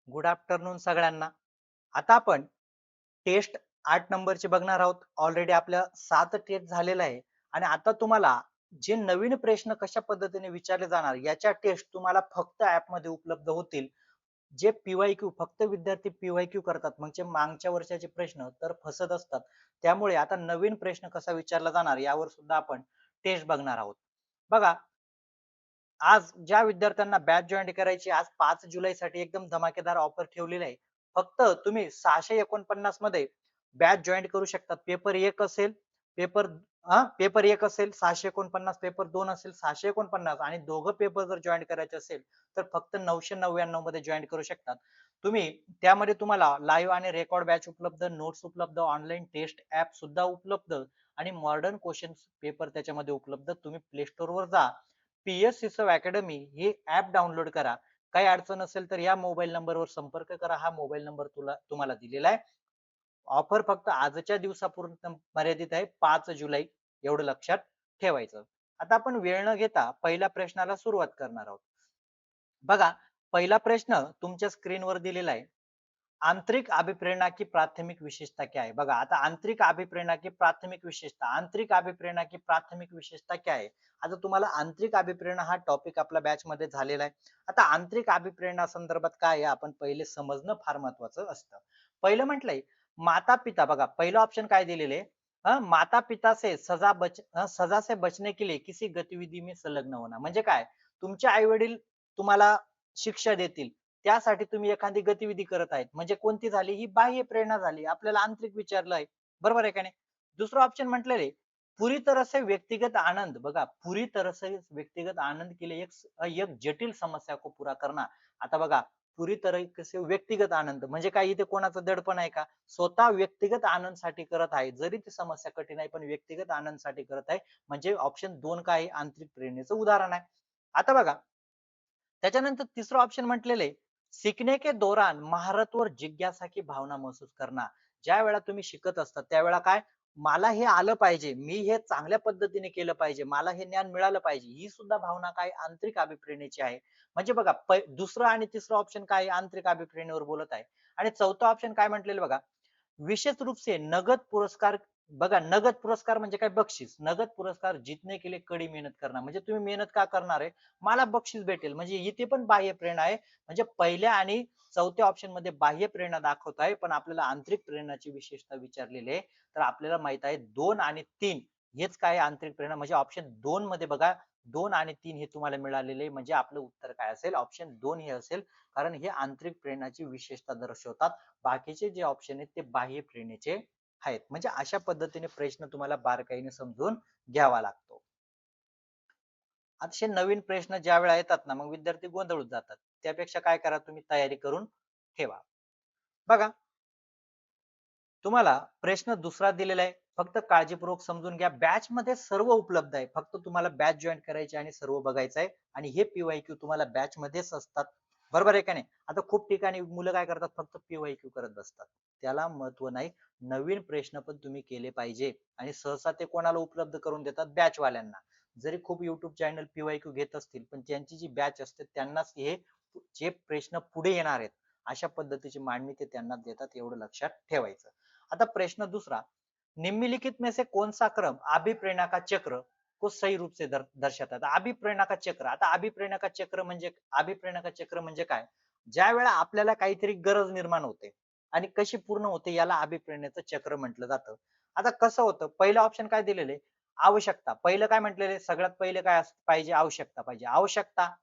Good afternoon सगळ्यांना. आता आपण टेस्ट 8 नंबरची बघणार आहोत. ऑलरेडी आपल्या 7 टेस्ट झालेला आहे आणि आता तुम्हाला जे नवीन प्रश्न कशा पद्धतीने विचारले जाणार याच्या टेस्ट तुम्हाला फक्त ॲपमध्ये उपलब्ध होतील. जे पी-वाय-क्यू फक्त विद्यार्थी पी-वाय-क्यू करतात म्हणजे मागच्या वर्षाचे प्रश्न तर फसत असतात. त्यामुळे आता नवीन प्रश्न कसा विचारला जाणार यावर सुद्धा आपण टेस्ट बघणार आहोत. बघा, आज ज्या विद्यार्थ्यांना बॅच जॉईन करायची आज 5 जुलैसाठी एकदम धमाकेदार ऑफर ठेवलेली आहे. फक्त तुम्ही 649 मध्ये बॅच जॉईन करू शकतात. पेपर पेपर 1 असेल 649, पेपर 2 असेल 649 आणि दोघं पेपर जर जॉईन करायचे असेल तर फक्त 999 मध्ये जॉईन करू शकतात. तुम्ही त्यामध्ये तुम्हाला लाईव्ह आणि रेकॉर्ड बॅच उपलब्ध, नोट्स उपलब्ध, ऑनलाईन टेस्ट ॲप सुद्धा उपलब्ध आणि मॉडर्न क्वेश्चन्स पेपर त्याच्यामध्ये उपलब्ध. तुम्ही प्ले स्टोअरवर जा, पीएस सिसव अकॅडमी हे ऍप डाउनलोड करा. काही अडचण असेल तर या मोबाईल नंबरवर संपर्क करा. हा मोबाईल नंबर तुम्हाला दिलेला आहे. ऑफर फक्त आजच्या दिवसापुरतं मर्यादित आहे, 5 जुलै एवढं लक्षात ठेवायचं. आता आपण वेळ न घेता पहिल्या प्रश्नाला सुरुवात करणार आहोत. बघा, पहिला प्रश्न तुमच्या स्क्रीनवर दिलेला आहे. आंतरिक अभिप्रेरणा की प्राथमिक विशेषता क्या है? बघा, आता आंतरिक अभिप्रेरणा की प्राथमिक विशेषता क्या है? आता तुम्हाला आंतरिक अभिप्रेरणा हा टॉपिक आपल्या बॅच मध्ये झालेला आहे. आता आंतरिक अभिप्रेरणा संदर्भात काय आहे आपण पहिले समजणं फार महत्वाचं असतं. पहिलं म्हटलंय माता पिता. बघा, पहिलं ऑप्शन काय दिलेले माता पिता से सजा से बचने के लिए किसी गतिविधि में संलग्न होना. म्हणजे काय, तुमचे आई वडील तुम्हाला शिक्षा देतील त्यासाठी तुम्ही एखादी गतिविधी करत आहेत म्हणजे कोणती झाली ही बाह्य प्रेरणा झाली. आपल्याला आंतरिक विचारलं आहे, बरोबर आहे का नाही? दुसरं ऑप्शन म्हटलेले पुरी तरह से व्यक्तिगत आनंद. बघा, पुरी तरह से व्यक्तिगत आनंद के लिए एक जटिल समस्या को पूरा करना. आता बघा, पुरी तरह से व्यक्तिगत आनंद म्हणजे काय, इथे कोणाचं दडपण आहे का? स्वतः व्यक्तिगत आनंद साठी करत आहे, जरी ती समस्या कठीण आहे पण व्यक्तिगत आनंद साठी करत आहे म्हणजे ऑप्शन 2 काय आहे, आंतरिक प्रेरणेचं उदाहरण आहे. आता बघा, त्याच्यानंतर तिसरं ऑप्शन म्हटलेले सीखने के दौरान महारत और जिज्ञासा की भावना महसूस करना. ज्या वेळा तुम्ही शिकत असता त्यावेळा काय, मला हे आलं पाहिजे, मी हे चांगल्या पद्धतीने केलं पाहिजे, मला हे ज्ञान मिळालं पाहिजे, ही सुद्धा भावना काय आंतरिक अभिप्रेरणेची आहे. म्हणजे बघा, दुसरं आणि तिसरं ऑप्शन काय आंतरिक अभिप्रेरणेवर बोलत आहे. आणि चौथं ऑप्शन काय म्हटलेलं बघा, विशेष रूप से नगद पुरस्कार. बघा, नगद पुरस्कार म्हणजे काय, बक्षीस. नगद पुरस्कार जीतने के लिए कड़ी मेहनत करणार म्हणजे तुम्ही मेहनत का करणार आहे, मला बक्षीस भेटेल, म्हणजे इथे पण बाह्य प्रेरणा आहे. म्हणजे पहिल्या आणि चौथ्या ऑप्शन मध्ये बाह्य प्रेरणा दाखवत आहे पण आपल्याला आंतरिक प्रेरणाची विशेषता विचारलेली आहे. तर आपल्याला माहित आहे 2 आणि 3 हेच काय आंतरिक प्रेरणा म्हणजे ऑप्शन 2 मध्ये बघा, 2 आणि 3 हे तुम्हाला मिळालेले म्हणजे आपलं उत्तर काय असेल, ऑप्शन 2 हे असेल. कारण हे आंतरिक प्रेरणाची विशेषता दर्शवतात. बाकीचे जे ऑप्शन आहेत ते बाह्य प्रेरणेचे आहेत. म्हणजे अशा पद्धतीने प्रश्न तुम्हाला बारकाईने समजून घ्यावा लागतो. असे नवीन प्रश्न ज्या वेळा येतात ना मग विद्यार्थी गोंधळून जातात. त्यापेक्षा काय करा, तुम्ही तयारी करून ठेवा. बघा, तुम्हाला प्रश्न दुसरा दिलेला आहे, फक्त काळजीपूर्वक समजून घ्या. बॅच मध्ये सर्व उपलब्ध आहे, फक्त तुम्हाला बॅच जॉईन करायची आणि सर्व बघायचं आहे. आणि हे पीवायक्यू तुम्हाला बॅच मध्येच असतात, बरोबर आहे का नाही? आता खूप ठिकाणी मुलं काय करतात, फक्त पीवायक्यू करत बसतात, त्याला महत्व नाही. नवीन प्रश्न पण तुम्ही केले पाहिजे आणि सहसा ते कोणाला उपलब्ध करून देतात, बॅच वाल्यांना. जरी खूप युट्यूब चॅनल पीवायक्यू घेत असतील पण त्यांची जी बॅच असते त्यांनाच हे जे प्रश्न पुढे येणार आहेत अशा पद्धतीची मांडणी ते त्यांना देतात, एवढं लक्षात ठेवायचं. आता प्रश्न दूसरा, निम्नलिखित में से कौन सा क्रम अभिप्रेरणा का चक्र को सही रूप से दर्शाता है? अभिप्रेरणा का चक्र. आता अभिप्रेरणा का चक्र म्हणजे काय, ज्या वेळा आपल्याला काहीतरी गरज निर्माण होते आणि कशी पूर्ण होते याला अभिप्रेरणेचं चक्र म्हटलं जातं. आता कसं होतं, पहिलं ऑप्शन काय दिलेले, आवश्यकता. पहिलं काय म्हटलेले, सगळ्यात पहिले काय पाहिजे, आवश्यकता पाहिजे. आवश्यकता,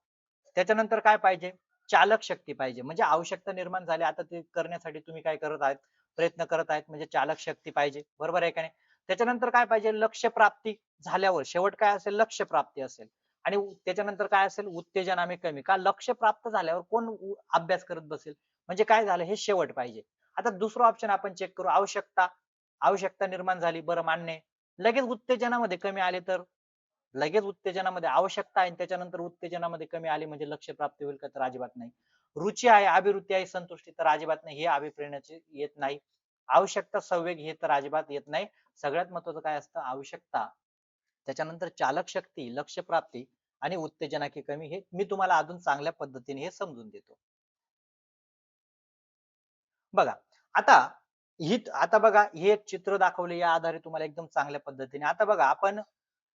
त्याच्यानंतर काय पाहिजे, चालक शक्ती पाहिजे. म्हणजे आवश्यकता निर्माण झाली, आता ते करण्यासाठी तुम्ही काय करत आहेत, प्रयत्न करत आहेत, म्हणजे चालक शक्ती पाहिजे, बरोबर आहे का नाही? त्याच्यानंतर काय पाहिजे, लक्ष्य प्राप्ती झाल्यावर शेवट काय असेल, लक्ष्य प्राप्ती असेल. आणि त्याच्यानंतर काय असेल, उत्तेजनाने कमी. का, लक्ष्य प्राप्त झाल्यावर कोण अभ्यास करत बसेल, म्हणजे काय झालं, हे शेवट पाहिजे. आता दुसरं ऑप्शन आपण चेक करू, आवश्यकता. आवश्यकता निर्माण झाली, बरं मान्य आहे. लगेच उत्तेजनामध्ये कमी आले तर, लगेच उत्तेजनामध्ये आवश्यकता आहे त्याच्यानंतर उत्तेजनामध्ये कमी आली म्हणजे लक्ष्य प्राप्ती होईल का, तर अजिबात नाही. रुची आहे, अभिरुची आहे, संतुष्टी, तर अजिबात नाही, हे अभिप्रेरणाचे येत नाही. आवश्यकता, संवेग, हे तर अजिबात येत नाही. सगळ्यात महत्वाचं काय असतं, आवश्यकता, त्याच्यानंतर चालक शक्ती, लक्ष्य प्राप्ती आणि उत्तेजना की कमी. हे मी तुम्हाला अजून चांगल्या पद्धतीने हे समजून देतो. बघा, आता आता बघा हे एक चित्र दाखवले या आधारे तुम्हाला एकदम चांगल्या पद्धतीने. आता बघा आपण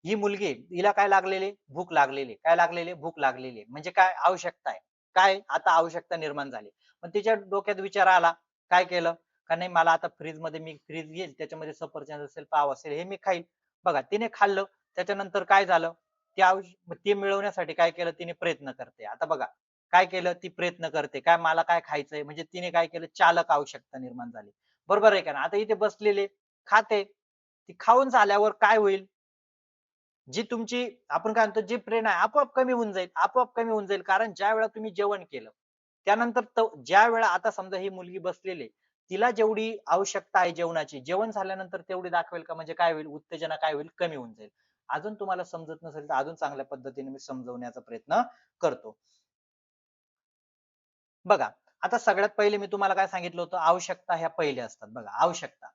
ही मुलगी आहे, हिला काय लागलेली भूक लागलेली काय लागलेली भूक लागलेली म्हणजे काय आवश्यकता आहे. काय आता आवश्यकता निर्माण झाली. पण तिच्या डोक्यात विचार आला, काय केलं? का नाही मला आता फ्रीजमध्ये मी फ्रीज घेईल त्याच्यामध्ये सफरचंद असेल, पाव असेल हे मी खाईल. बघा तिने खाल्लं. त्याच्यानंतर काय झालं? ते मिळवण्यासाठी काय केलं तिने प्रयत्न करते. आता बघा काय केलं ती प्रयत्न करते. काय मला काय खायचंय म्हणजे तिने काय केलं चालक आवश्यकता निर्माण झाली. बरोबर आहे का ना? आता इथे बसलेले खाते. ती खाऊन झाल्यावर काय होईल? जी तुमची आपण काय म्हणतो जी प्रेरणा आहे आपोआप कमी होऊन जाईल. आपोआप कमी होऊन जाईल. कारण ज्यावेळेला तुम्ही जेवण केलं, त्यानंतर ज्यावेळेला आता समजा ही मुलगी बसलेली आहे, तिला जेवढी आवश्यकता आहे जेवणाची, जेवण झाल्यानंतर तेवढी दाखवेल का? म्हणजे काय होईल? उत्तेजना काय होईल? कमी होऊन जाईल. अजून तुम्हाला समजत नसेल तर अजून चांगल्या पद्धतीने मी समजवण्याचा प्रयत्न करतो. बघा, आता सगळ्यात पहिले मी तुम्हाला काय सांगितलं होतं, आवश्यकता ह्या पहिल्या असतात बघा, आवश्यकता.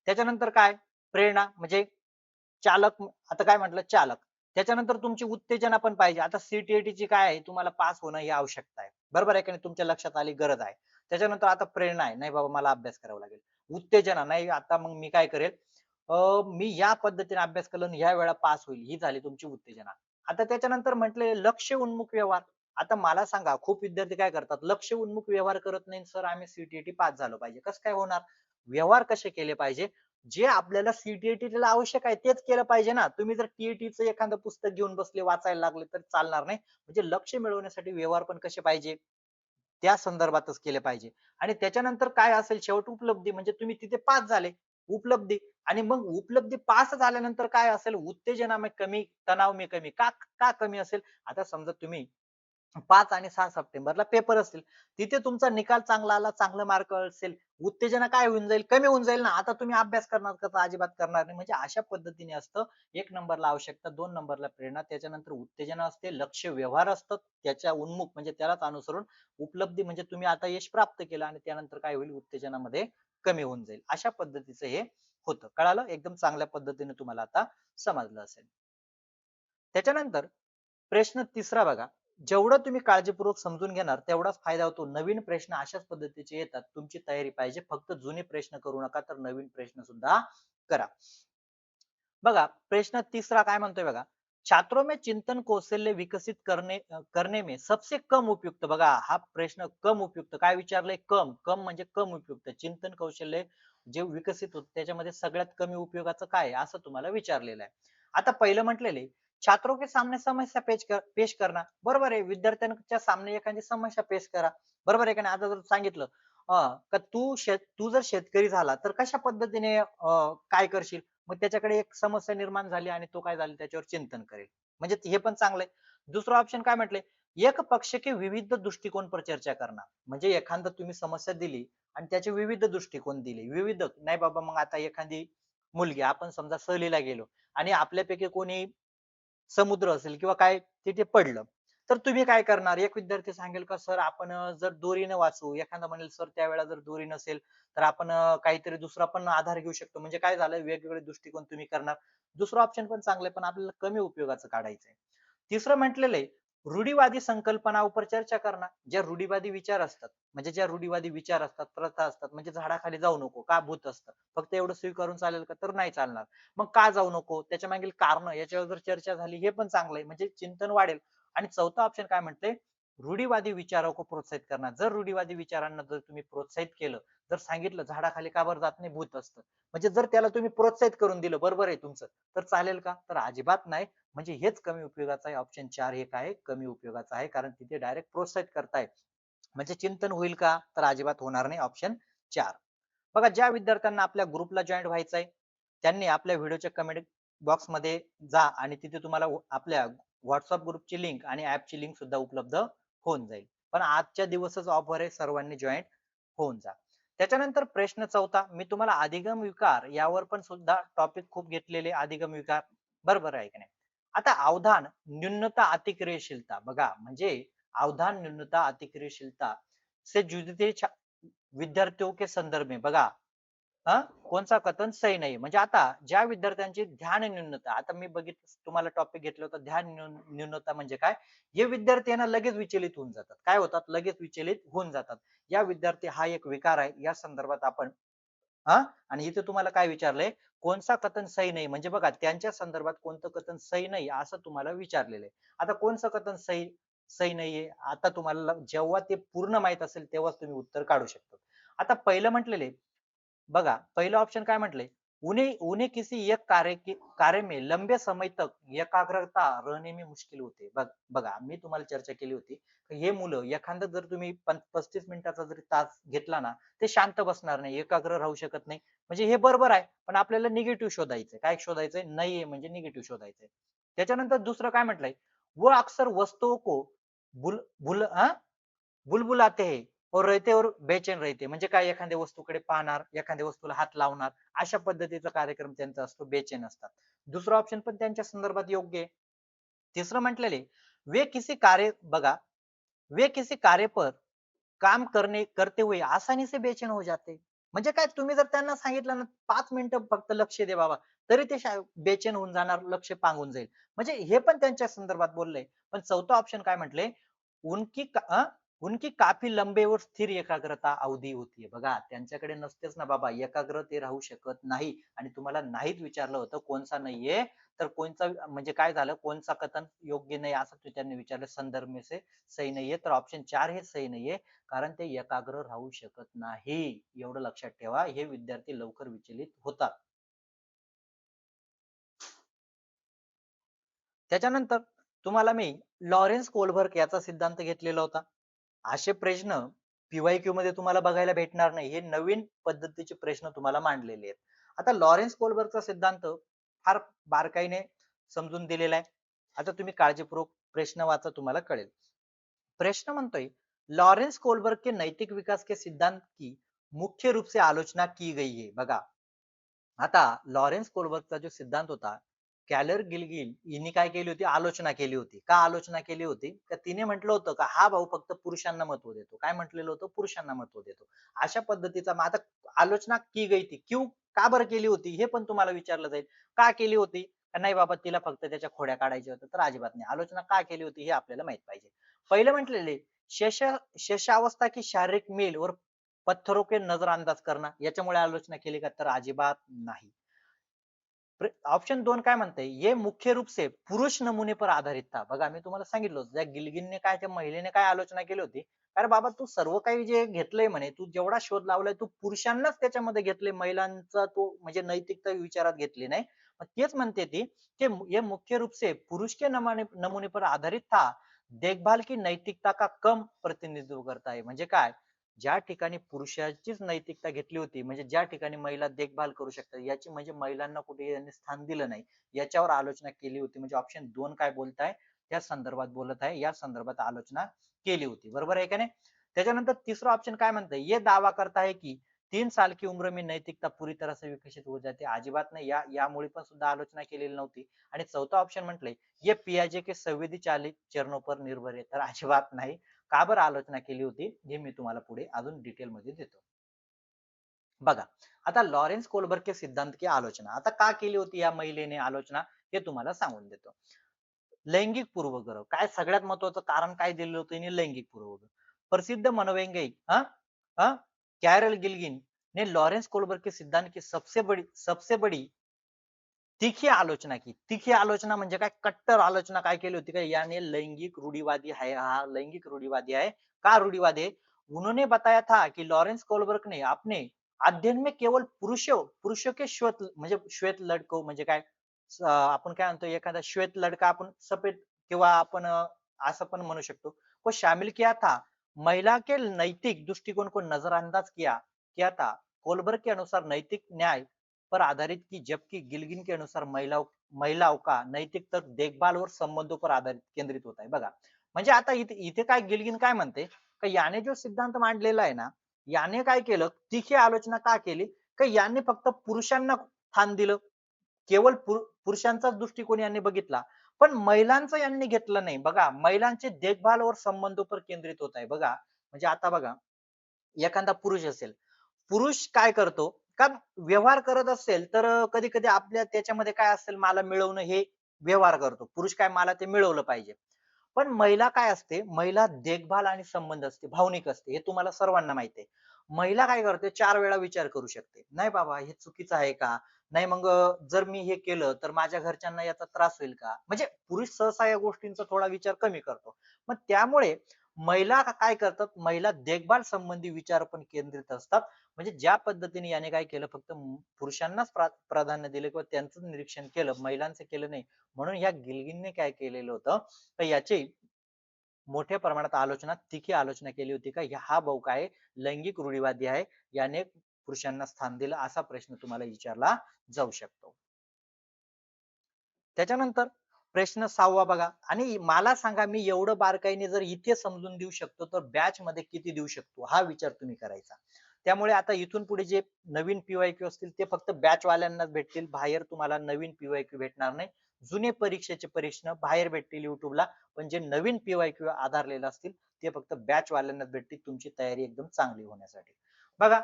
त्याच्यानंतर काय? प्रेरणा म्हणजे चालक आता काय म्हटलं चालक. त्याच्यानंतर तुमची उत्तेजना पण पाहिजे. आता सी काय आहे तुम्हाला पास होणं ही आवश्यकता आहे. बरोबर आहे की नाही? तुमच्या लक्षात आली गरज आहे. त्याच्यानंतर आता प्रेरणा आहे. नाही बाबा मला अभ्यास करावा लागेल. उत्तेजना नाही आता मग मी काय करेल मी या पद्धतीने अभ्यास केला आणि ह्या वेळा पास होईल. ही झाली तुमची उत्तेजना. आता त्याच्यानंतर म्हटले लक्ष उन्मुख व्यवहार. आता मला सांगा खूप विद्यार्थी काय करतात? लक्ष उन्मुख व्यवहार करत नाही सर आम्ही सी पास झालो पाहिजे. कसं काय होणार? व्यवहार कसे केले पाहिजे? जे आपल्याला सी-टी-ला आवश्यक आहे तेच केलं पाहिजे ना. तुम्ही जर टी-ई-टीचं एखादं पुस्तक घेऊन बसले, वाचायला लागले तर चालणार नाही. म्हणजे लक्ष्य मिळवण्यासाठी व्यवहार पण कसे पाहिजे? त्या संदर्भातच केले पाहिजे. आणि त्याच्यानंतर काय असेल शेवट उपलब्धी म्हणजे तुम्ही तिथे पास झाले. उपलब्धी आणि मग उपलब्धी पास झाल्यानंतर काय असेल? उत्तेजना मी कमी, तणाव मी कमी. का का कमी असेल? आता समजा तुम्ही 5 आणि 6 सप्टेंबरला पेपर असतील. तिथे तुमचा निकाल चांगला आला, चांगले मार्क असेल, उत्तेजना काय होऊन जाईल? कमी होऊन जाईल ना. आता तुम्ही अभ्यास करणार का? तर अजिबात करणार नाही. म्हणजे अशा पद्धतीने असतं. 1 नंबरला आवश्यकता, 2 नंबरला प्रेरणा, त्याच्यानंतर उत्तेजना असते, लक्ष्य व्यवहार असतात, त्याच्या उन्मुख म्हणजे त्यालाच अनुसरून उपलब्धी म्हणजे तुम्ही आता यश प्राप्त केलं आणि त्यानंतर काय होईल? उत्तेजनामध्ये कमी होऊन जाईल. अशा पद्धतीचं हे होतं. कळालं? एकदम चांगल्या पद्धतीने तुम्हाला आता समजलं असेल. त्याच्यानंतर प्रश्न तिसरा बघा. जेवढं तुम्ही काळजीपूर्वक समजून घेणार तेवढाच फायदा होतो. नवीन प्रश्न अशाच पद्धतीचे येतात. तुमची तयारी पाहिजे. फक्त जुने प्रश्न करू नका, तर नवीन प्रश्न सुद्धा करा. बघा, प्रश्न तिसरा काय म्हणतोय बघा. छात्रों में चिंतन कौशल्य विकसित करने में सबसे कम उपयुक्त बघा हा प्रश्न कम उपयुक्त काय विचारलंय कम कम म्हणजे कम उपयुक्त चिंतन कौशल्य जे विकसित होत त्याच्यामध्ये सगळ्यात कमी उपयोगाचं काय आहे असं तुम्हाला विचारलेलं आहे. आता पहिलं म्हटलेले छात्रों के सामने समस्या पेश करना बरोबर आहे विद्यार्थ्यांच्या सामने एखादी समस्या पेश करा बरोबर आहे का नाही आता जर सांगितलं का तू जर शेतकरी झाला तर कशा पद्धतीने काय करशील मग त्याच्याकडे एक समस्या निर्माण झाली आणि तो काय झाला त्याच्यावर चिंतन करेल म्हणजे हे पण चांगलंय दुसरं ऑप्शन काय म्हटले एक पक्ष के विविध दृष्टिकोन पर चर्चा करणार म्हणजे एखादा तुम्ही समस्या दिली आणि त्याचे विविध दृष्टिकोन दिले विविध नाही बाबा मग आता एखादी मुलगी आपण समजा सहलीला गेलो आणि आपल्यापैकी कोणी समुद्र असेल किंवा काय तिथे पडलं तर तुम्ही काय करणार एक विद्यार्थी सांगेल का सर आपण जर दोरीने वाचू एखादा म्हणेल सर त्यावेळेला जर दोरी नसेल तर आपण काहीतरी दुसरा पण आधार घेऊ शकतो म्हणजे काय झालं वेगवेगळे दृष्टिकोन तुम्ही करणार दुसरं ऑप्शन पण चांगलं पण आपल्याला कमी उपयोगाचं काढायचंय तिसरं म्हटलेलं आहे रूढीवादी संकल्पना चर्चा करणं ज्या रूढीवादी विचार असतात म्हणजे ज्या रूढीवादी विचार असतात प्रथा असतात म्हणजे झाडाखाली जाऊ नको का भूत असतं फक्त एवढं स्वीकारून चालेल का तर नाही चालणार मग का जाऊ नको त्याच्या मागील कारण याच्यावर जर चर्चा झाली हे पण चांगलं आहे म्हणजे चिंतन वाढेल आणि चौथा ऑप्शन काय म्हणते रूढीवादी विचारों को प्रोत्साहित करणार जर रूढीवादी विचारांना जर तुम्ही प्रोत्साहित केलं जर सांगितलं झाडाखाली का बरं जात नाही भूत असतं म्हणजे जर त्याला तुम्ही प्रोत्साहित करून दिलं बरोबर आहे तुमचं तर चालेल का तर अजिबात नाही म्हणजे हेच कमी उपयोगाचं आहे ऑप्शन 4 हे काय कमी उपयोगाचं आहे कारण तिथे डायरेक्ट प्रोत्साहित करताय म्हणजे चिंतन होईल का तर अजिबात होणार नाही ऑप्शन 4 बघा ज्या विद्यार्थ्यांना आपल्या ग्रुपला जॉईन व्हायचंय त्यांनी आपल्या व्हिडिओच्या कमेंट बॉक्स मध्ये जा आणि तिथे तुम्हाला आपल्या व्हॉट्सअप ग्रुपची लिंक आणि ऍपची लिंक सुद्धा उपलब्ध होऊन जाईल पण आजच्या दिवसच ऑफर आहे सर्वांनी जॉईन होऊन जा त्याच्यानंतर प्रश्न चौथा मी तुम्हाला अधिगम विकार यावर पण सुद्धा टॉपिक खूप घेतलेले अधिगम विकार बरोबर आहे की नाही आता अवधान न्यूनता अतिक्रियशीलता बघा म्हणजे अवधान न्यूनता अतिक्रियशीलता से जुड़ते विद्यार्थियों के संदर्भ में बघा हा कोणचा कथन सही नाही म्हणजे आता ज्या विद्यार्थ्यांची ध्यान न्यूनता आता मी बघितलं तुम्हाला टॉपिक घेतलं होतं न्यूनता म्हणजे काय हे विद्यार्थी आहे ना लगेच विचलित होऊन जातात काय होतात लगेच विचलित होऊन जातात या विद्यार्थी हा एक विकार आहे या संदर्भात आपण हा आणि इथे तुम्हाला काय विचारलंय कोणता कथन सही नाही म्हणजे बघा त्यांच्या संदर्भात कोणतं कथन सही नाही असं तुम्हाला विचारलेलं आहे आता कोणतं कथन सही सही नाहीये आता तुम्हाला जेव्हा ते पूर्ण माहित असेल तेव्हाच तुम्ही उत्तर काढू शकता आता पहिलं म्हटलेले बघा पहिलं ऑप्शन काय म्हटलंय उन्हें उन्हें किसी एक कार्य में लंबे समय तक एकाग्रता रहने में मुश्किल होते बघा मी तुम्हाला चर्चा केली होती हे मुलं एखादं जर तुम्ही 35 मिनिटाचा जरी तास घेतला ना ते शांत बसणार नाही एकाग्र राहू शकत नाही म्हणजे हे बरोबर आहे पण आपल्याला निगेटिव्ह शोधायचंय काय शोधायचंय नाहीये म्हणजे निगेटिव्ह शोधायचंय त्याच्यानंतर दुसरं काय म्हटलंय वो अक्सर वस्तुओं को बुल बुल हा बुलबुलाते हैं और रहते और बेचैन रहते म्हणजे काय एखाद्या वस्तूकडे पाहणार एखाद्या वस्तूला हात लावणार अशा पद्धतीचा कार्यक्रम त्यांचा असतो बेचैन असतात दुसरा ऑप्शन पण त्यांच्या संदर्भात योग्य आहे तिसरं म्हटलेले वे किसी कार्य बघा वे किसी कार्य पर काम करते हुए आसानी से बेचैन हो जाते म्हणजे काय तुम्ही जर त्यांना सांगितलं ना 5 मिनिटं फक्त लक्ष दे बाबा तरी ते बेचैन होऊन जाणार लक्ष पांगून जाईल म्हणजे हे पण त्यांच्या संदर्भात बोललंय पण चौथा ऑप्शन काय म्हटले उनकी उनकी काफी लंबे और स्थिर एकाग्रता अवधी होती बघा त्यांच्याकडे नसतेच ना बाबा एकाग्र ते राहू शकत नाही आणि तुम्हाला नाहीच विचारलं होतं कोणचा नाहीये तर कोणचा म्हणजे काय झालं कोणचा कथन योग्य नाही असं त्यांनी विचारलं संदर्भ में से सही नाहीये तर ऑप्शन 4 हे सही नाहीये कारण ते एकाग्र राहू शकत नाही एवढं लक्षात ठेवा हे विद्यार्थी लवकर विचलित होतात त्याच्यानंतर तुम्हाला मी लॉरेन्स कोलबर्ग याचा सिद्धांत घेतलेला होता असे प्रश्न पीवायक्यू मध्ये तुम्हाला बघायला भेटणार नाही हे नवीन पद्धतीचे प्रश्न तुम्हाला मांडलेले आहेत आता लॉरेन्स कोलबर्गचा सिद्धांत फार बारकाईने समजून दिलेला आहे आता तुम्ही काळजीपूर्वक प्रश्न वाचा तुम्हाला कळेल प्रश्न म्हणतोय लॉरेंस कोलबर्ग के नैतिक विकास के सिद्धांत की मुख्य रूप से आलोचना की गई है बघा आता लॉरेन्स कोलबर्गचा जो सिद्धांत होता कॅलर गिलगिल यांनी काय केली होती आलोचना केली होती का आलोचना केली होती का तिने म्हटलं होतं का हा भाऊ फक्त पुरुषांना महत्व देतो काय म्हटलेलं होतं पुरुषांना महत्व देतो अशा पद्धतीचा आता आलोचना की गई थी क्यों का बरं केली होती हे पण तुम्हाला विचारलं जाईल का केली होती का नाही बाबा तिला फक्त त्याच्या खोड्या काढायच्या होत्या तर अजिबात नाही आलोचना का केली होती हे आपल्याला माहित पाहिजे पहिलं म्हटलेले शेष शेषावस्था की शारीरिक मेल और पत्थरों के नजरअंदाज करना याच्यामुळे आलोचना केली का तर अजिबात नाही ऑप्शन 2 काय म्हणते ये मुख्य रूप से पुरुष नमुने पर आधारित था बघा मी तुम्हाला सांगितलं होतं त्या गिलगिनने काय त्या महिलेने काय आलोचना केली होती अरे बाबा तू सर्व काही जे घेतलंय म्हणे तू जेवढा शोध लावलाय तू पुरुषांनाच त्याच्यामध्ये घेतले महिलांचा तो म्हणजे नैतिकता विचारात घेतली नाही मग तेच म्हणते ती कि ये मुख्य रूप से पुरुष के नमुने पर आधारित था देखभाल की नैतिकता का कम प्रतिनिधित्व करता है म्हणजे काय ज्या ठिकाणी पुरुषाचीच नैतिकता घेतली होती म्हणजे ज्या ठिकाणी महिला देखभाल करू शकतात याची म्हणजे महिलांना कुठे यांनी स्थान दिलं नाही याच्यावर आलोचना केली होती म्हणजे ऑप्शन 2 काय बोलताय त्या संदर्भात बोलत आहे या संदर्भात आलोचना केली होती बरोबर आहे का नाही त्याच्यानंतर तिसरा ऑप्शन काय म्हणतंय ये दावा करता है की 3 साल की उम्र में नैतिकता पूरी तरह से विकसित हो जाते अजिबात नाही यामुळे पण सुद्धा आलोचना केलेली नव्हती आणि चौथा ऑप्शन म्हटलंय ये पियाजे के संवेदी चालित चरणों पर निर्भर आहे तर अजिबात नाही का बरं आलोचना केली होती हे मी तुम्हाला पुढे अजून डिटेल मध्ये देतो बघा आता लॉरेन्स कोलबर्ग के सिद्धांत की आलोचना आता का केली होती या महिलेने आलोचना हे तुम्हाला सांगून देतो लैंगिक पूर्वग्रह काय सगळ्यात महत्वाचं कारण काय दिलेलं होतं यांनी लैंगिक पूर्वग्रह प्रसिद्ध मनोवैज्ञानिक कॅरल गिलगिन ने लॉरेंस कोलबर्ग के सिद्धांत की सबसे बड़ी तीखी आलोचना की तीखी आलोचना म्हणजे काय कट्टर आलोचना काय केली होती का याने लैंगिक रूढ़िवादी है हा लैंगिक रूढ़िवादी आहे का रूढ़िवादी है उन्होंने बताया था कि लॉरेंस कोलबर्ग ने अपने अध्ययन में केवल पुरुषों के श्वेत म्हणजे श्वेत लडको म्हणजे काय आपण काय म्हणतो एखादा श्वेत लडका आपण सफेद किंवा आपण असं पण म्हणू शकतो को शामिल किया था महिला के नैतिक दृष्टिकोन को नजरअंदाज किया था कोलबर्ग के अनुसार नैतिक न्याय पर आधारित की जबकि गिलगिन के अनुसार महिलाओं का नैतिक तर देखभाल और संबंधों पर आधारित केंद्रित होता है बघा म्हणजे आता इथे काय गिलगिन काय म्हणते का याने जो सिद्धांत मांडलेला आहे ना याने काय केलं तिची आलोचना का केली का याने फक्त पुरुषांना स्थान दिलं केवळ पुरुषांचाच दृष्टिकोन यांनी बघितला पण महिलांचं यांनी घेतलं नाही बघा महिलांचे देखभाल और संबंधों केंद्रित होत आहे बघा म्हणजे आता बघा एखादा पुरुष असेल पुरुष काय करतो कारण व्यवहार करत असेल तर कधी कधी आपल्या त्याच्यामध्ये काय असेल मला मिळवणं हे व्यवहार करतो. पुरुष काय मला ते मिळवलं पाहिजे. पण महिला काय असते, महिला देखभाल आणि संबंध असते, भावनिक असते. हे तुम्हाला सर्वांना माहिती आहे. महिला काय करते 4 वेळा विचार करू शकते. नाही बाबा हे चुकीचं आहे का? नाही मग जर मी हे केलं तर माझ्या घरच्यांना याचा त्रास होईल का? म्हणजे पुरुष सहसा या गोष्टींचा थोडा विचार कमी करतो. मग त्यामुळे महिला काय करतात, महिला देखभाल संबंधी विचार पण केंद्रित असतात. म्हणजे ज्या पद्धतीने याने काय केलं फक्त पुरुषांनाच प्राधान्य दिले किंवा त्यांचं निरीक्षण केलं, महिलांचं केलं नाही. म्हणून ह्या गिलगिनने काय केलेलं होतं, तर याची मोठ्या प्रमाणात आलोचना, तिखी आलोचना केली होती का हा भाऊ काय लैंगिक रूढीवादी आहे, याने पुरुषांना स्थान दिलं, असा प्रश्न तुम्हाला विचारला जाऊ शकतो. त्याच्यानंतर प्रश्न 6वा बघा, आणि मला सांगा मी एवढं बारकाईने जर इथे समजून देऊ शकतो तर बॅच मध्ये किती देऊ शकतो, हा विचार तुम्ही करायचा. त्यामुळे आता इथून पुढे जे नवीन पीवायक्यू असतील ते फक्त बॅच वाल्यांनाच भेटतील, बाहेर तुम्हाला नवीन पीवायक्यू भेटणार नाही. जुने परीक्षेचे प्रश्न बाहेर भेटतील युट्यूबला, पण जे नवीन पीवायक्यू आधारलेले असतील ते फक्त बॅच वाल्यांनाच भेटतील, तुमची तयारी एकदम चांगली होण्यासाठी. बघा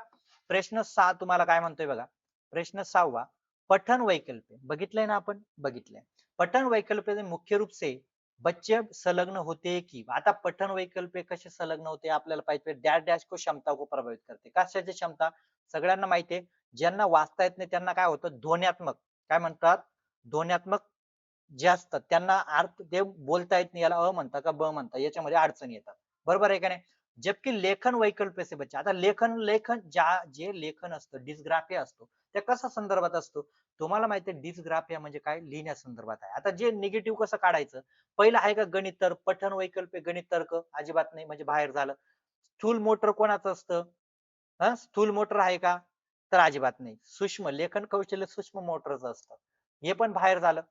प्रश्न 6 तुम्हाला काय म्हणतोय बघा. प्रश्न 6वा, पठन वैकल्पिक बघितलंय ना आपण, बघितलंय. पठन वैकल्पिक मुख्य रूप से बच्चे संलग्न होते हैं कि, आता पठन वैकल्पिक कसे संलग्न होते आपल्याला पाहिजे, डॅश डॅश को क्षमता को प्रभावित करते. कशाची क्षमता? सगळ्यांना माहिती आहे, ज्यांना वाचता येत नाही त्यांना काय होतं, ध्वन्यात्मक, काय म्हणतात, ध्वन्यात्मक जे असतात त्यांना अर्थ ते बोलता येत नाही, याला अ म्हणता का ब म्हणता, याच्यामध्ये अडचणी येतात. बरोबर आहे का नाही? जबकि लेखन वैकल्पिक से बच्चे, आता लेखन लेखन जे लेखन असतं डिस्ग्राफिया असतो, त्या कसा संदर्भात असतो, तुम्हाला माहिती आहे डिस्ग्राफिया म्हणजे काय, लिहिण्या संदर्भात आहे. आता जे निगेटिव्ह कसं काढायचं, पहिलं आहे का गणित तर्क, पठन वैकल्पिक गणित तर्क अजिबात नाही, म्हणजे बाहेर झालं. स्थूल मोटर कोणाचं असतं, हा स्थूल मोटर आहे का, तर अजिबात नाही. सूक्ष्म लेखन कौशल्य सूक्ष्म मोटरचं असतं, हे पण बाहेर झालं.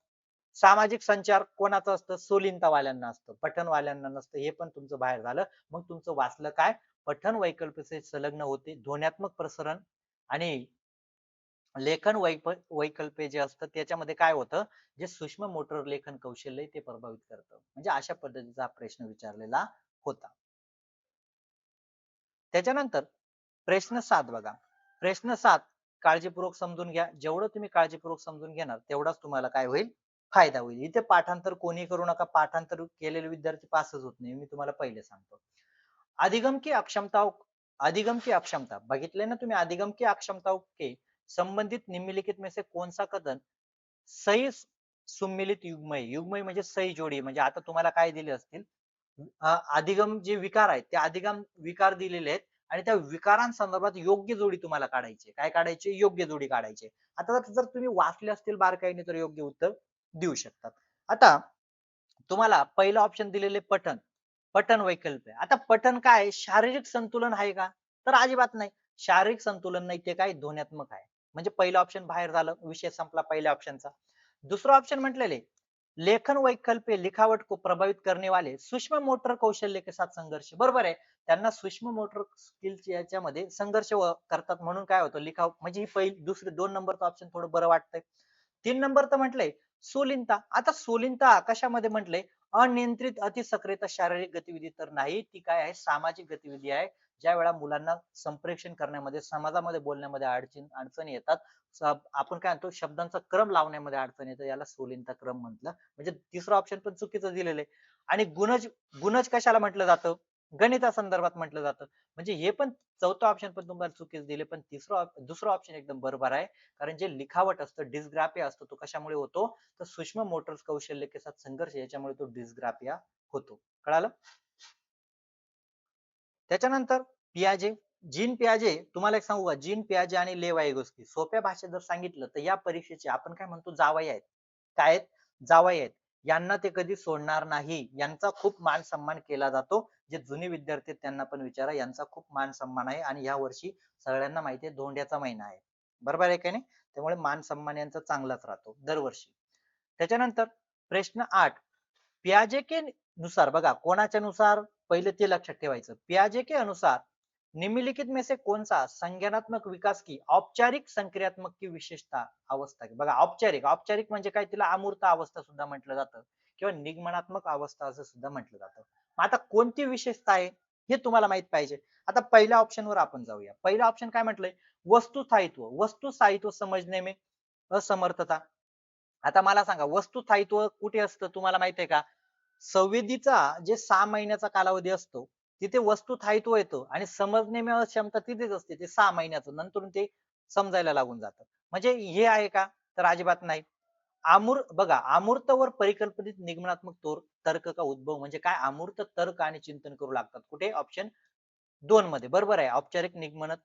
सामाजिक संचार कोणाचं असतं, सोलिंतावाल्यांना असतं, पठणवाल्यांना नसतं, हे पण तुमचं बाहेर झालं. मग तुमचं वाचलं काय, पठन वैकल्पिक संलग्न होते, ध्वन्यात्मक प्रसारण आणि लेखन वैकल्पे जे असतं त्याच्यामध्ये काय होतं, जे सूक्ष्म मोटर लेखन कौशल्य ते प्रभावित करतं. म्हणजे अशा पद्धतीचा प्रश्न विचारलेला होता. त्याच्यानंतर प्रश्न 7 बघा. प्रश्न 7 काळजीपूर्वक समजून घ्या. जेवढं तुम्ही काळजीपूर्वक समजून घेणार तेवढाच तुम्हाला काय होईल, फायदा होईल. इथे पाठांतर कोणी करू नका. पाठांतर केलेले विद्यार्थी पासच होत नाही, मी तुम्हाला पहिले सांगतो. अधिगम की अक्षमताओं, अधिगम की अक्षमता बघितले ना तुम्ही, अधिगम की अक्षमताओं के संबंधित निम्नलिखित में से कौन सा कथन सही सुम्मिलित युग्मय, युग्मय म्हणजे सही जोडी, म्हणजे आता तुम्हाला काय दिले असतील, अधिगम जे विकार आहेत ते अधिगम विकार दिलेले आहेत आणि त्या विकारांसंदर्भात योग्य जोडी तुम्हाला काढायची. काय काढायची, योग्य जोडी काढायची. आता जर तुम्ही वाचले असतील बारकाईने तर योग्य उत्तर देऊ शकतात. आता तुम्हाला पहिलं ऑप्शन दिलेले पठण, पठण वैकल्प आहे. आता पठण काय, शारीरिक संतुलन आहे का, तर अजिबात नाही. शारीरिक संतुलन नाही, ते काय ध्वन्यात्मक आहे. म्हणजे पहिलं ऑप्शन बाहेर झालं, विषय संपला पहिल्या ऑप्शनचा. दुसरं ऑप्शन म्हटलेले लेखन वैकल्प लिखावट को प्रभावित करने वाले सूक्ष्म मोटर कौशल्य के साथ संघर्ष, बरोबर आहे. त्यांना सूक्ष्म मोटर स्किल्स याच्यामध्ये संघर्ष करतात, म्हणून काय होतं लिखाव, म्हणजे ही पहिली दुसरी 2 नंबरचं ऑप्शन थोडं बरं वाटतंय. 3 नंबर तर म्हटलंय सोलिनता. आता सोलिनता कशामध्ये म्हटलंय, अनियंत्रित अतिसक्रियता शारीरिक गतिविधी तर नाही, ती काय आहे सामाजिक गतिविधी आहे. ज्या वेळा मुलांना संप्रेषण करण्यामध्ये समाजामध्ये बोलण्यामध्ये अडचणी येतात, आपण काय म्हणतो शब्दांचा क्रम लावण्यामध्ये अडचण येतं, याला सोलिनता क्रम म्हटलं. म्हणजे तिसरं ऑप्शन पण चुकीचं दिलेलं आहे. आणि गुणज, गुणज कशाला म्हटलं जातं, गणिता संदर्भात म्हटलं जातं. म्हणजे हे पण चौथं ऑप्शन पण तुम्हाला चुकीचं दिले, पण दुसरं ऑप्शन एकदम बरोबर आहे. कारण जे लिखावट असतं डिस्ग्राफिया असतो तो कशामुळे होतो, तर सूक्ष्म मोटर कौशल्य के साथ संघर्ष याच्यामुळे तो डिस्ग्राफिया होतो. कळालं. त्याच्यानंतर पियाजे, जीन पियाजे, तुम्हाला एक सांगू का, जीन पियाजे आणि लेव वायगोस्की सोप्या भाषेत जर सांगितलं तर या परीक्षेचे आपण काय म्हणतो जावई आहेत. काय आहेत, जावई आहेत. यांना ते कधी सोडणार नाही, यांचा खूप मान सन्मान केला जातो. जे जुने विद्यार्थी आहेत त्यांना पण विचारा, यांचा खूप मान सन्मान आहे. आणि या वर्षी सगळ्यांना माहिती आहे धोंड्याचा महिना आहे, बरोबर आहे का नाही, त्यामुळे मान सन्मान यांचा चांगलाच राहतो दरवर्षी. त्याच्यानंतर प्रश्न 8, पियाजे के नुसार बघा, कोणाच्या नुसार, पहिले ते लक्षात ठेवायचं. पियाजे के अनुसार निम्नलिखित में से कौन सा संज्ञानात्मक विकास की औपचारिक संक्रियात्मक की विशेषता अवस्था की, बघा औपचारिक, औपचारिक म्हणजे काय, तिला अमूर्त अवस्था सुद्धा म्हटलं जातं किंवा निगमनात्मक अवस्था असं सुद्धा म्हटलं जातं. आता कोणती विशेषता आहे, हे तुम्हाला माहित पाहिजे. आता पहिल्या ऑप्शनवर आपण जाऊया. पहिला ऑप्शन काय म्हटलंय? वस्तुस्थायित्व. वस्तुस्थायित्व समजणे में असमर्थता. आता मला सांगा वस्तुस्थायित्व कुठे असतं तुम्हाला माहिती आहे का? संवेदीचा जे 6 महिन्याचा कालावधी असतो, तिथे वस्तुस्थायित्व येतं आणि समजणे में अक्षमता तिथेच असते. ते 6 महिन्याचं. नंतरून ते समजायला लागून जातं. म्हणजे हे आहे का? तर अजिबात नाही. बघा अमूर्तवर परिकल्पित निगमनात्मक तर्क का उद्भव म्हणजे काय? अमूर्त तर्क आणि चिंतन करू लागतात. कुठे? ऑप्शन 2 मध्ये बरोबर आहे. औपचारिक निगमनात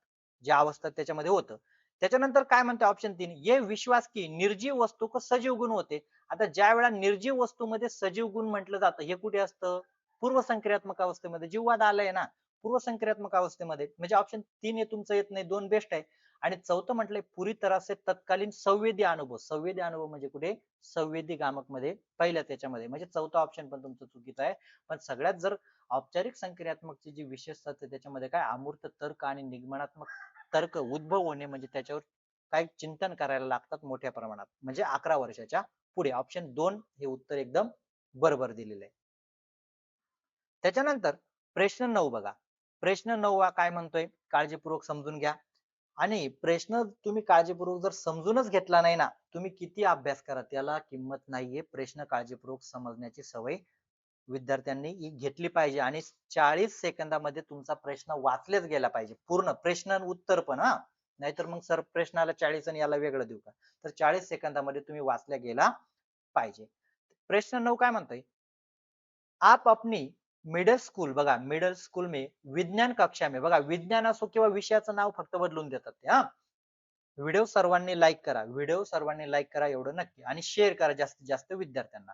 जे अवस्था त्याच्यामध्ये होतं. त्याच्यानंतर काय म्हणते ऑप्शन 3 ये विश्वास की निर्जीव वस्तू को सजीव गुण होते. आता ज्या वेळा निर्जीव वस्तूमध्ये सजीव गुण म्हटलं जातं हे कुठे असतं? पूर्वसंक्रियात्मक अवस्थेमध्ये. जीववाद आलाय ना पूर्वसंक्रियात्मक अवस्थेमध्ये. म्हणजे ऑप्शन 3 हे तुमचं येत नाही 2 बेस्ट आहे. आणि चौथं म्हटलंय पुरी तरह से तत्कालीन संवेदी अनुभव. संवेदी अनुभव म्हणजे कुठे? संवेदी गामक मध्ये पहिल्या त्याच्यामध्ये. म्हणजे चौथा ऑप्शन पण तुमचं चुकीचं आहे. पण सगळ्यात जर औपचारिक संक्रियात्मकची जी विशेषता असते त्याच्यामध्ये काय अमूर्त तर्क आणि निगमनात्मक तर्क उद्भव होणे म्हणजे त्याच्यावर काय चिंतन करायला लागतात मोठ्या प्रमाणात म्हणजे 11 वर्षाच्या पुढे. ऑप्शन 2 हे उत्तर एकदम बरोबर दिलेलं आहे. त्याच्यानंतर प्रश्न 9 बघा. प्रश्न 9 हा काय म्हणतोय? काळजीपूर्वक समजून घ्या. आणि प्रश्न तुम्ही काळजीपूर्वक जर समजूनच घेतला नाही ना, तुम्ही किती अभ्यास करा त्याला किंमत नाहीये. प्रश्न काळजीपूर्वक समजण्याची सवय विद्यार्थ्यांनी ही घेतली पाहिजे आणि 40 सेकंदामध्ये तुमचा प्रश्न वाचलेच गेला पाहिजे. पूर्ण प्रश्न आणि उत्तर पण हा. नाहीतर मग सर प्रश्नाला 40 आणि याला वेगळं देऊ का? तर 40 सेकंदामध्ये तुम्ही वाचल्या गेला पाहिजे. प्रश्न 9 काय म्हणतोय? आप अपनी मिडल स्कूल बघा मिडल स्कूल में विज्ञान कक्षा में बघा विज्ञान असो किंवा विषयाचं नाव फक्त बदलून देतात ते हा. व्हिडिओ सर्वांनी लाईक करा. व्हिडिओ सर्वांनी लाईक करा एवढं नक्की आणि शेअर करा जास्तीत जास्त विद्यार्थ्यांना.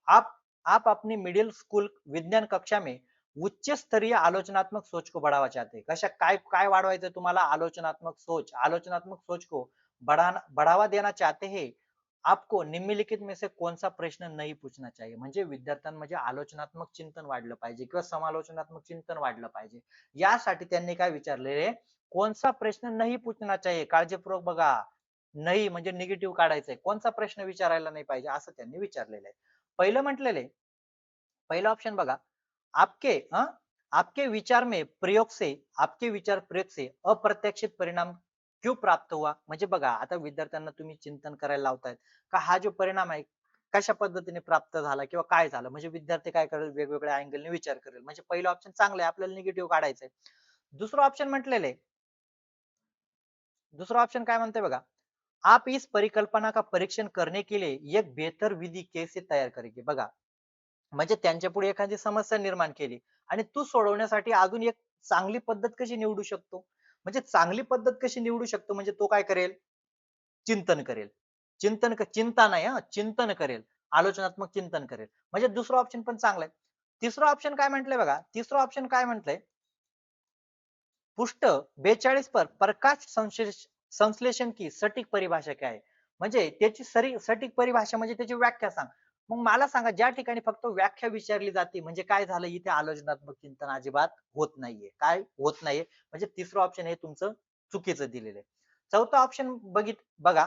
आप आप अपनी मिडिल स्कूल विज्ञान कक्षा में उच्च स्तरीय आलोचनात्मक सोच को बढ़ावा चाहते हैं. कशा काय काय वाढवायचं तुम्हाला? आलोचनात्मक सोच. आलोचनात्मक सोच को बढ़ावा देना चाहते हैं. आपको निम्नलिखित में से कौन सा प्रश्न नहीं पूछना चाहिए. म्हणजे विद्यार्थ्यांमध्ये आलोचनात्मक चिंतन वाढलं पाहिजे किंवा समालोचनात्मक चिंतन वाढलं पाहिजे. यासाठी त्यांनी काय विचारलेले? कोणता प्रश्न नाही पूछना चाहिए. काळजीपूर्वक बघा. नाही म्हणजे निगेटिव्ह काढायचंय. कोणता प्रश्न विचारायला नाही पाहिजे असं त्यांनी विचारलेलं आहे. पहिलं म्हटलेलं आहे पहिला ऑप्शन बघा. आपके आपके विचार में प्रयोग से आपके विचार प्रयोग से अप्रत्याशित परिणाम क्यों प्राप्त हुआ. म्हणजे बघा आता विद्यार्थ्यांना तुम्ही चिंतन करायला लावतायत का हा जो परिणाम आहे कशा पद्धतीने प्राप्त झाला किंवा काय झालं म्हणजे विद्यार्थी काय करेल वेगवेगळ्या अँगलने विचार करेल. म्हणजे पहिलं ऑप्शन चांगलं आहे आपल्याला निगेटिव्ह काढायचंय. दुसरं ऑप्शन म्हटलेलं आहे दुसरा ऑप्शन काय म्हणते बघा. आप इस परिकल्पना का परीक्षण करने के लिए एक बेहतर विधि कैसे तैयार करेंगे. बघा म्हणजे त्यांच्या पुढे एखादी समस्या निर्माण केली आणि तू सोडवण्यासाठी अजून एक चांगली पद्धत कशी निवडू शकतो. म्हणजे चांगली पद्धत कशी निवडू शकतो म्हणजे तो काय करेल? चिंतन करेल. चिंता नाही हा चिंतन करेल. आलोचनात्मक चिंतन करेल. म्हणजे दुसरं ऑप्शन पण चांगलं आहे. तिसरं ऑप्शन काय म्हटलंय बघा. तिसरं ऑप्शन काय म्हटलंय? पृष्ठ 42 पर प्रकाश संश्लेषण की सटीक परिभाषा काय आहे. म्हणजे त्याची सटीक परिभाषा म्हणजे त्याची व्याख्या सांग. मग मला सांगा ज्या ठिकाणी फक्त व्याख्या विचारली जाते म्हणजे काय झालं इथे आलोचनात्मक चिंतन अजिबात होत नाहीये. काय होत नाहीये म्हणजे तिसरं ऑप्शन हे तुमचं चुकीचं दिलेलं आहे. चौथा ऑप्शन बघा.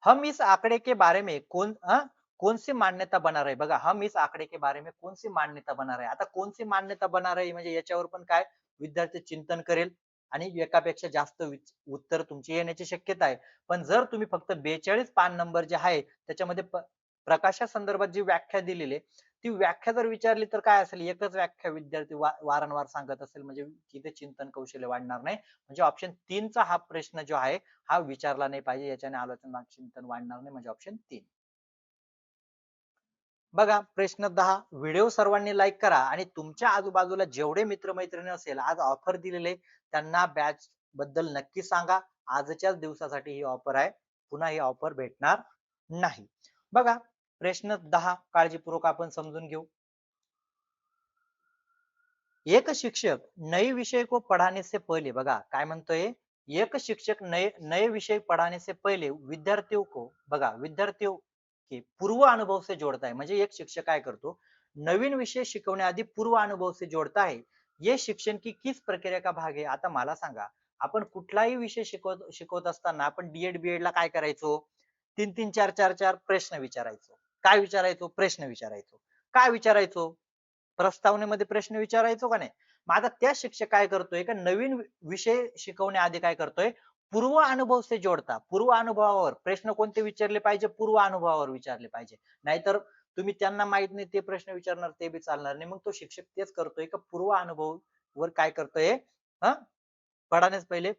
हम इस आंकड़े के बारे में कौन सी मान्यता बना रहे बघा हम इस आंकड़े के बारे में कौन सी मान्यता बना रहे. आता कोणती मान्यता बना रहे म्हणजे याच्यावर पण काय विद्यार्थी चिंतन करेल आणि एकापेक्षा जास्त उत्तर तुमची येण्याची शक्यता आहे. पण जर तुम्ही फक्त 42 पान नंबर जे आहे त्याच्यामध्ये प्रकाशासंदर्भात जी व्याख्या दिलेली आहे ती व्याख्या जर विचारली तर काय असेल एकच व्याख्या विद्यार्थी वारंवार सांगत असेल म्हणजे तिथे चिंतन कौशल्य वाढणार नाही. म्हणजे ऑप्शन 3 चा हा प्रश्न जो आहे हा विचारला नाही पाहिजे. याच्याने आलोचनात्मक चिंतन वाढणार नाही म्हणजे ऑप्शन 3. बघा प्रश्न 10 व्हिडिओ सर्वांनी लाईक करा आणि तुमच्या आजूबाजूला जेवढे मित्रमैत्रिणी असेल आज ऑफर दिलेले त्यांना बॅच बद्दल नक्की सांगा. आजच्याच दिवसासाठी ही ऑफर आहे. पुन्हा ही ऑफर भेटणार नाही. बघा प्रश्न 10 काळजीपूर्वक आपण समजून घेऊ. एक शिक्षक नए विषय को पढ़ाने से पहले बघा काय म्हणतोय. एक शिक्षक नए नए विषय पढ़ाने से पहले विद्यार्थियों को बघा विद्यार्थियों के पूर्व अनुभव से जोड़ता है. म्हणजे एक शिक्षक काय करतो नवीन विषय शिकवण्याआधी पूर्व अनुभव से जोड़ता है. ये शिक्षण की किस प्रक्रिया का भाग है. आता मला सांगा आपण कुठलाही विषय शिकवत असताना आपण डीएड बीएड ला काय करायचो 3 3 4 4 4 प्रश्न विचारायचो. काय विचारायचो प्रश्न विचारायचो. काय विचारायचो प्रस्तावनेमध्ये प्रश्न विचारायचो का नाही? मग आता त्या शिक्षक काय करतोय का नवीन विषय शिकवण्याआधी काय करतोय, पूर्व अनुभव से जोडता. पूर्व अनुभवावर प्रश्न कोणते विचारले पाहिजे? पूर्व अनुभवावर विचारले पाहिजे. नाहीतर तुम्ही त्यांना माहित नाही ते प्रश्न विचारणार ते बी चालणार नाही. मग तो शिक्षक तेच करतोय का पूर्व अनुभव वर काय करतोय हां, पढ़ानेच पहिले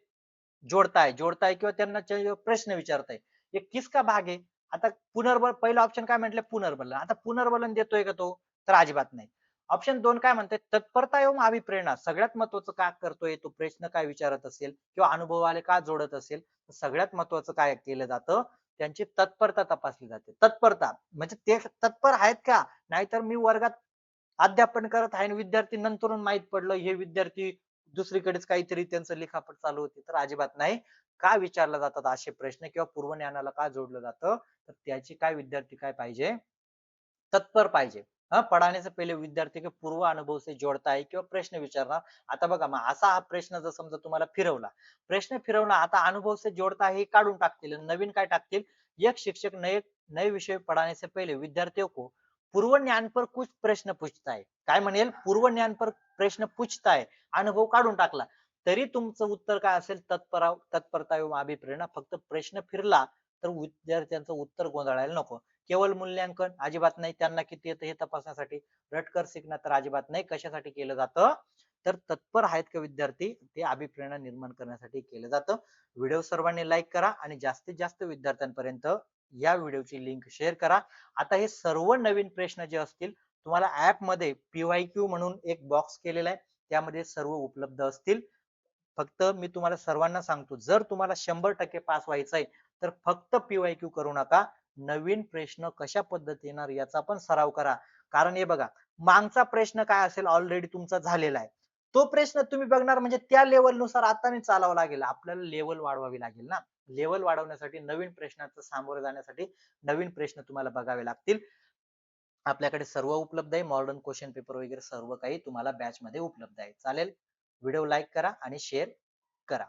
जोडताय किंवा त्यांना प्रश्न विचारताय. ये किसका भाग है? आता पुनर्बल पहिला ऑप्शन काय म्हटलं पुनर्बलन. आता पुनर्बलन देतोय का तो? तर अजिबात नाही. ऑप्शन 2 काय म्हणताय तत्परता एवं अभिप्रेरणा. सगळ्यात महत्त्वाचं काय करतोय तो प्रश्न काय विचारत असेल किंवा अनुभवाले का जोडत असेल, तर सगळ्यात महत्त्वाचं काय केलं जातं, त्यांची तत्परता तपासली जाते. तत्परता म्हणजे ते तत्पर आहेत का? नाहीतर मी वर्गात अध्यापन करत आहे आणि विद्यार्थी नंतरून माहित पडलं हे विद्यार्थी दुसरीकडेच काहीतरी त्यांचं लिखापट चालू होती तर अजिबात नाही. का विचारले जातात असे प्रश्न किंवा पूर्व ज्ञानाला का जोडलं जातं तर त्याची काय विद्यार्थी काय पाहिजे तत्पर पाहिजे. पढ़ाने से पहिले विद्यार्थी के पूर्व अनुभव से जोड़ता है किंवा प्रश्न विचारणार. आता बघा मग असा हा प्रश्न जर समजा तुम्हाला फिरवला. प्रश्न फिरवला आता अनुभव से जोड़ता है हे काढून टाकतील नवीन काय टाकतील एक शिक्षक नए नए विषय पढ़ाने से पहले विद्यार्थियों को पूर्व ज्ञान पर कुछ प्रश्न पूछता है. काय म्हणेल पूर्व ज्ञान पर प्रश्न पूछता है. अनुभव काढून टाकला. तरी तुमचं उत्तर काय असेल तत्परता एवं अभिप्रेरणा फक्त प्रश्न फिरला तर विद्यार्थ्यांचं उत्तर गोंधळायला नको. केवळ मूल्यांकन अजिबात नाही त्यांना किती येतं हे तपासण्यासाठी रटकर शिकणं तर अजिबात नाही कशासाठी केलं जातं तर तत्पर आहेत का विद्यार्थी ते अभिप्रेरणा निर्माण करण्यासाठी केलं जातं. व्हिडिओ सर्वांनी लाईक करा आणि जास्तीत जास्त विद्यार्थ्यांपर्यंत या व्हिडिओची लिंक शेअर करा. आता हे सर्व नवीन प्रश्न जे असतील तुम्हाला ऍप मध्ये पीवायक्यू म्हणून एक बॉक्स केलेला आहे त्यामध्ये सर्व उपलब्ध असतील. फक्त मी तुम्हाला सर्वांना सांगतो जर तुम्हाला 100% पास व्हायचंय तर फक्त पीवायक्यू करू नका. नवीन प्रश्न कशा पद्धतीने येणार याचा पण सराव करा. कारण हे बघा मागचा प्रश्न काय असेल ऑलरेडी तुमचा झालेला आहे. तो प्रश्न तुम्ही बघणार म्हणजे त्या लेवल नुसार आता नाही चालावं लागेल. आपल्याला लेवल वाढवावी लागेल ना. लेवल वाढवण्यासाठी नवीन प्रश्नाचं सामोरे जाण्यासाठी नवीन प्रश्न तुम्हाला बघावे लागतील. आपल्याकडे सर्व उपलब्ध आहे. मॉडर्न क्वेश्चन पेपर वगैरे सर्व काही तुम्हाला बॅच मध्ये उपलब्ध आहे. चालेल. व्हिडिओ लाईक करा आणि शेअर करा.